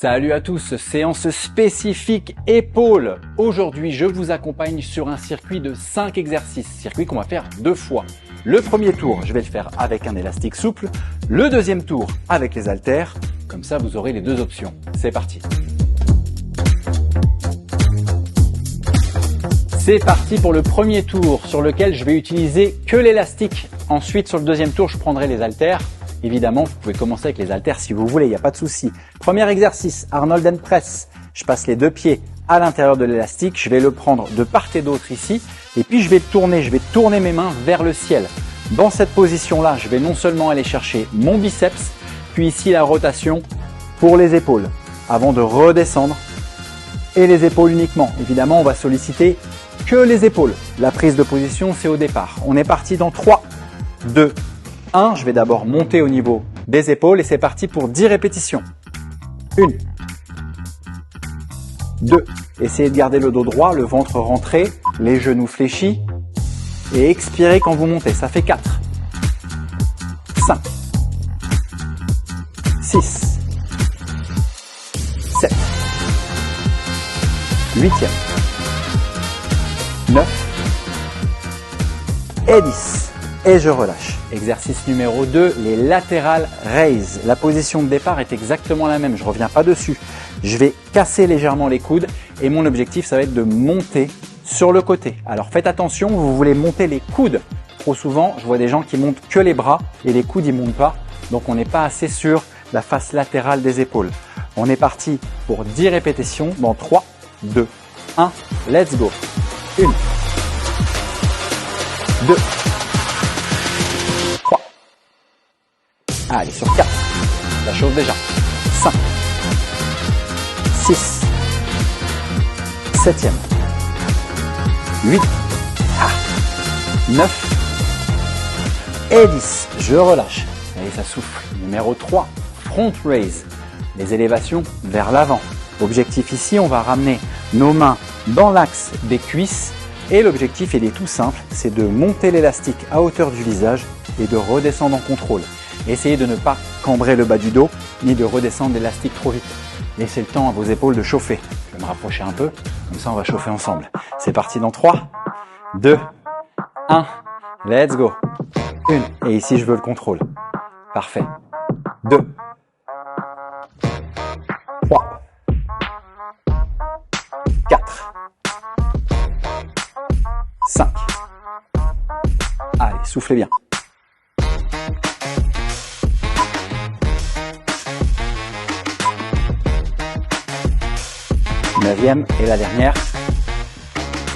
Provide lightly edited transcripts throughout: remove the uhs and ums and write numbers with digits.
Salut à tous, séance spécifique épaules. Aujourd'hui, je vous accompagne sur un circuit de 5 exercices, circuit qu'on va faire 2 fois. Le premier tour, je vais le faire avec un élastique souple. Le deuxième tour, avec les haltères. Comme ça, vous aurez les deux options. C'est parti. C'est parti pour le premier tour sur lequel je vais utiliser que l'élastique. Ensuite, sur le deuxième tour, je prendrai les haltères. Évidemment, vous pouvez commencer avec les haltères si vous voulez, il n'y a pas de souci. Premier exercice, Arnold and Press. Je passe les deux pieds à l'intérieur de l'élastique. Je vais le prendre de part et d'autre ici. Et puis, je vais tourner mes mains vers le ciel. Dans cette position-là, je vais non seulement aller chercher mon biceps, puis ici la rotation pour les épaules, avant de redescendre. Et les épaules uniquement. Évidemment, on va solliciter que les épaules. La prise de position, c'est au départ. On est parti dans 3, 2, 1. Je vais d'abord monter au niveau des épaules et c'est parti pour 10 répétitions. 1, 2. Essayez de garder le dos droit, le ventre rentré, les genoux fléchis et expirez quand vous montez. Ça fait 4, 5, 6, 7, 8e, 9 et 10. Et je relâche. Exercice numéro 2, les lateral raise. La position de départ est exactement la même, je ne reviens pas dessus. Je vais casser légèrement les coudes et mon objectif, ça va être de monter sur le côté. Alors faites attention, vous voulez monter les coudes. Trop souvent, je vois des gens qui montent que les bras et les coudes, ils ne montent pas. Donc on n'est pas assez sur la face latérale des épaules. On est parti pour 10 répétitions dans 3, 2, 1, let's go. 1, 2, 3. Allez, sur 4. Ça chauffe déjà. 5, 6, 7e, 8, 9 et 10. Je relâche. Allez, ça souffle. Numéro 3, front raise. Les élévations vers l'avant. Objectif ici, on va ramener nos mains dans l'axe des cuisses. Et l'objectif, il est tout simple, c'est de monter l'élastique à hauteur du visage et de redescendre en contrôle. Essayez de ne pas cambrer le bas du dos, ni de redescendre l'élastique trop vite. Laissez le temps à vos épaules de chauffer. Je vais me rapprocher un peu, comme ça on va chauffer ensemble. C'est parti dans 3, 2, 1, let's go. 1, et ici je veux le contrôle. Parfait. 2, 3, 4, 5. Allez, soufflez bien. 9e et la dernière.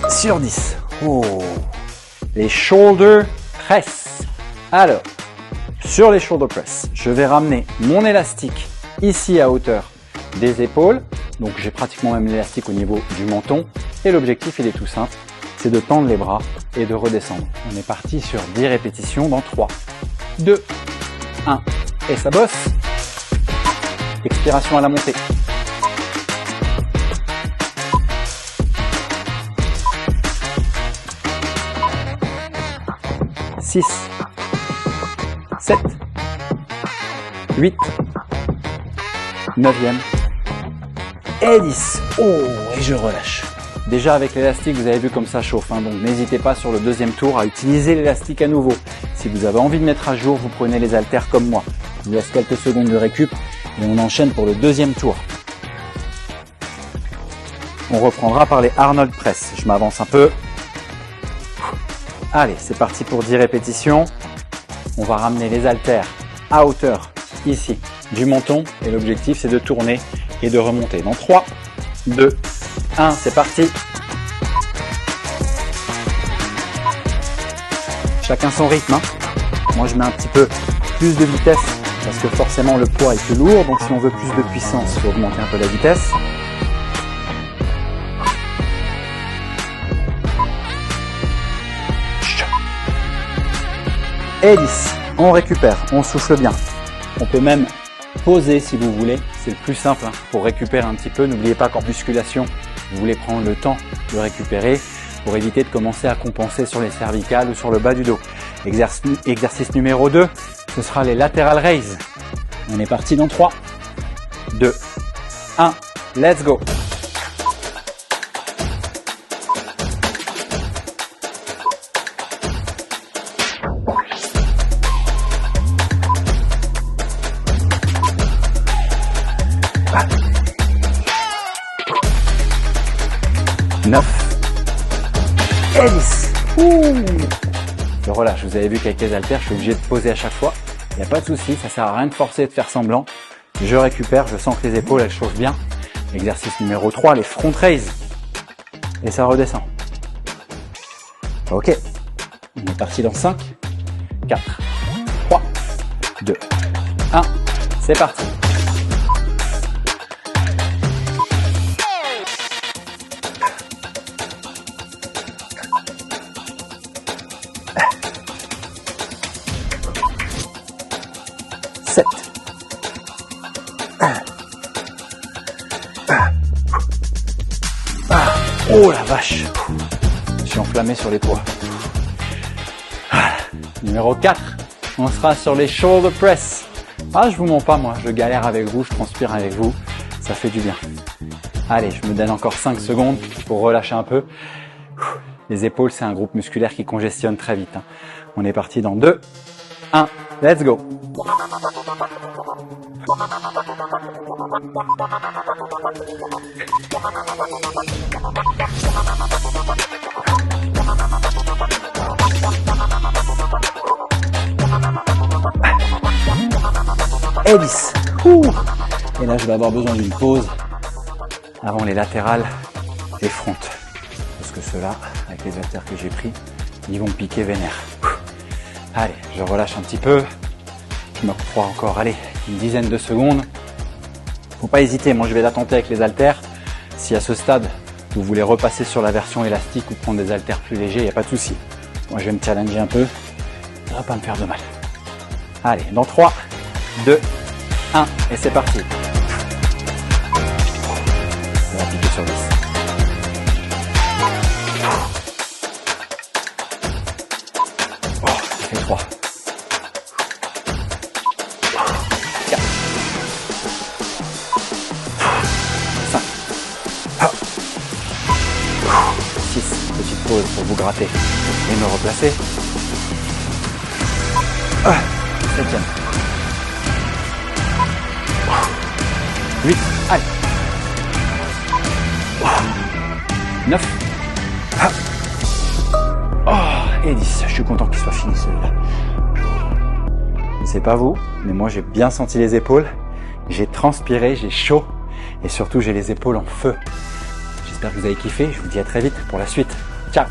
Sur 10. Oh. Les shoulder press. Alors, sur les shoulder press, je vais ramener mon élastique ici à hauteur des épaules. Donc j'ai pratiquement même l'élastique au niveau du menton. Et l'objectif, il est tout simple. C'est de tendre les bras et de redescendre. On est parti sur 10 répétitions dans 3, 2, 1. Et ça bosse. Expiration à la montée. « 6, 7, 8, 9e et 10. Oh, et je relâche. Déjà avec l'élastique, vous avez vu comme ça chauffe, donc n'hésitez pas sur le deuxième tour à utiliser l'élastique à nouveau. Si vous avez envie de mettre à jour, vous prenez les haltères comme moi. Je vous laisse quelques secondes de récup et on enchaîne pour le deuxième tour. On reprendra par les Arnold Press. Je m'avance un peu. Allez, c'est parti pour 10 répétitions. On va ramener les haltères à hauteur ici du menton et l'objectif c'est de tourner et de remonter. Dans 3, 2, 1, c'est parti. Chacun son rythme. Moi je mets un petit peu plus de vitesse parce que forcément le poids est plus lourd. Donc si on veut plus de puissance, il faut augmenter un peu la vitesse. Et 10. On récupère, on souffle bien. On peut même poser si vous voulez. C'est le plus simple pour récupérer un petit peu. N'oubliez pas qu'en musculation, vous voulez prendre le temps de récupérer pour éviter de commencer à compenser sur les cervicales ou sur le bas du dos. Exercice numéro 2, ce sera les lateral raise. On est parti dans 3, 2, 1. Let's go. Et 10. Je relâche. Vous avez vu qu'avec les haltères, je suis obligé de poser à chaque fois. Il n'y a pas de souci, ça sert à rien de forcer et de faire semblant. Je récupère, je sens que les épaules, elles chauffent bien. Exercice numéro 3, les front raise. Et ça redescend. Ok. On est parti dans 5, 4, 3, 2, 1. C'est parti. Oh la vache, je suis enflammé sur les poids. Numéro 4, on sera sur les shoulder press. Ah, je vous mens pas moi, je galère avec vous, je transpire avec vous, ça fait du bien. Allez, je me donne encore 5 secondes pour relâcher un peu. Les épaules, c'est un groupe musculaire qui congestionne très vite. On est parti dans 2, 1, let's go. Et 10. Et là, je vais avoir besoin d'une pause avant les latérales et frontes. Parce que ceux-là, avec les haltères que j'ai pris, ils vont piquer vénère. Allez, je relâche un petit peu. Je me crois encore, allez, une dizaine de secondes. Faut pas hésiter, moi je vais la tenter avec les haltères. Si à ce stade, vous voulez repasser sur la version élastique ou prendre des haltères plus légers, il n'y a pas de souci. Moi je vais me challenger un peu, ça va pas me faire de mal. Allez, dans 3, 2, 1, et c'est parti. On va appliquer sur 10. Oh, ça fait 3. 4. 5. 6. Petite pause pour vous gratter et me replacer. 7e. 8. Allez. 9. Et 10. Je suis content qu'il soit fini celui-là. C'est pas vous, mais moi j'ai bien senti les épaules. J'ai transpiré, j'ai chaud. Et surtout, j'ai les épaules en feu. J'espère que vous avez kiffé. Je vous dis à très vite pour la suite. Ciao!